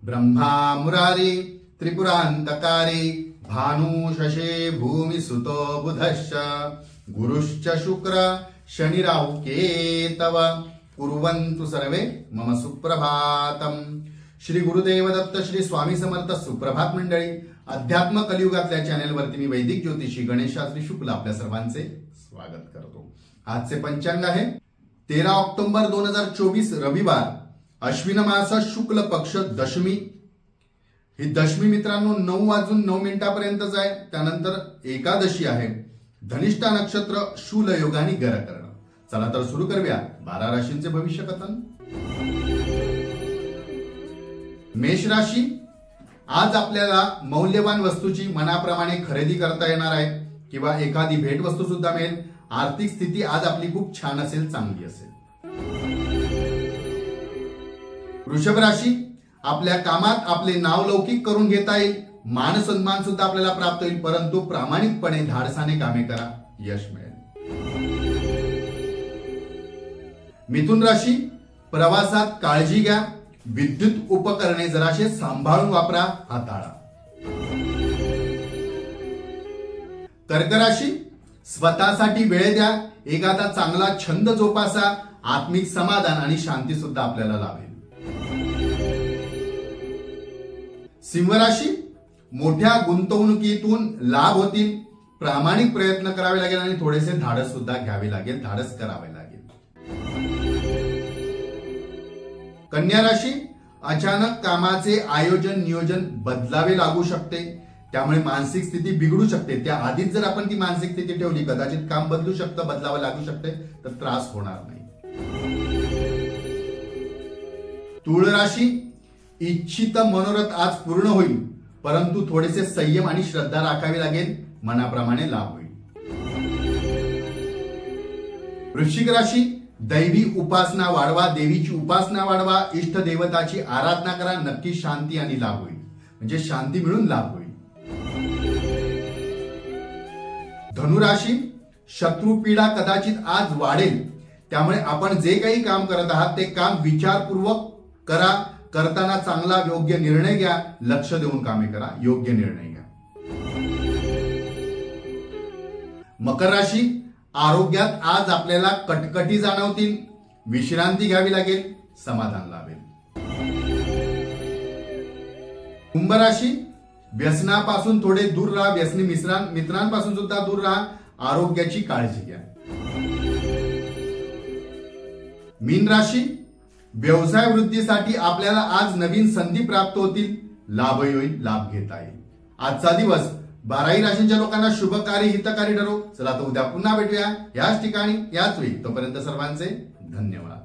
ब्रह्मा मुरारी त्रिपुरांतकारी भानु शशे भूमि सुतो बुधश्च गुरुश्च शुक्र शनि राहु केतव कुर्वन्तु सर्वे मम सुप्रभातम। श्री गुरुदेव दत्त श्री स्वामी समर्थ सुप्रभात मंडळी। अध्यात्म कलियुगातल्या चॅनेलवरती मी वैदिक ज्योतिषी गणेश शास्त्री शुक्ल आपल्या सर्वांचे स्वागत करतो। आजचे पंचांग आहे 13 ऑक्टोबर 2024 रविवार, अश्विन मास शुक्ल पक्ष दशमी। ही दशमी मित्रांनो 9:09 पर्यंतच आहे। त्यानंतर एकादशी आहे। धनिष्ठा नक्षत्र शूल योगानी गरकर्ण। चला तर सुरू करूया 12 राशींचे भविष्य कथन। मेष राशी, आज आपल्याला मौल्यवान वस्तूची मनाप्रमाणे खरेदी करता येणार आहे किंवा एखादी भेट वस्तू सुद्धा मिळेल। आर्थिक स्थिती आज आपली खूप छान असेल, चांगली असेल। वृषभ राशी, आपल्या कामात आपले नाव लौकिक करून घेता येईल। मान सन्मान सुद्धा आपल्याला प्राप्त होईल, परंतु प्रामाणिकपणे धाडसाने कामे करा, यश मिळेल। मिथुन राशी, प्रवासात काळजी घ्या। विद्युत उपकरणे जराशे सांभाळून वापरा, हाताळा। कर्क राशी, स्वतःसाठी वेळ द्या। एखादा चांगला छंद जोपासा। आत्मिक समाधान आणि शांती सुद्धा आपल्याला लाभेल। सिंह राशी, मोठ्या गुंतवणुकीतून लाभ होतील। प्रामाणिक प्रयत्न करावे लागेल आणि थोडेसे धाडस सुद्धा घ्यावे लागेल, धाडस करावे लागेल। कन्या राशी, अचानक कामाचे आयोजन नियोजन बदलावे लागू शकते, त्यामुळे मानसिक स्थिती बिघडू शकते। त्या आधीच जर आपण ती मानसिक स्थिती ठेवली, कदाचित काम बदलू शकतं, बदलावं लागू शकते, तर त्रास होणार नाही। तुळ राशी, इच्छित मनोरथ आज पूर्ण होईल, परंतु थोडेसे संयम आणि श्रद्धा राखावी लागेल, मनाप्रमाणे लाभ होईल। वृश्चिक राशी, दैवी उपासना वाढवा, देवीची उपासना वाढवा, इष्ट देवताची आराधना करा, नक्की शांती आणि लाभ होईल, म्हणजे शांती मिळून लाभ होईल। धनुराशी, शत्रुपीडा कदाचित आज वाढेल, त्यामुळे आपण जे काही काम करत आहात ते काम विचारपूर्वक करा। करताना चांगला योग्य निर्णय घ्या, लक्ष देऊन कामे करा, योग्य निर्णय घ्या। मकर राशी, आरोग्यात आज आपल्याला कटकटी जाणवतील, विश्रांती घ्यावी लागेल, समाधान लाभेल। कुंभ राशी, व्यसनापासून थोडे दूर राहा, व्यसनी मित्रांपासून सुद्धा दूर राहा, आरोग्याची काळजी घ्या। मीन राशी, व्यवसाय वृद्धीसाठी आपल्याला आज नवीन संधी प्राप्त होतील, लाभ होईल, लाभ घेता येईल। आजचा दिवस 12 राशींच्या लोकांना शुभकारी हितकारी ठरो। चला तर उद्या पुन्हा भेटूया याच ठिकाणी याच वेळी। तोपर्यंत सर्वांचे धन्यवाद।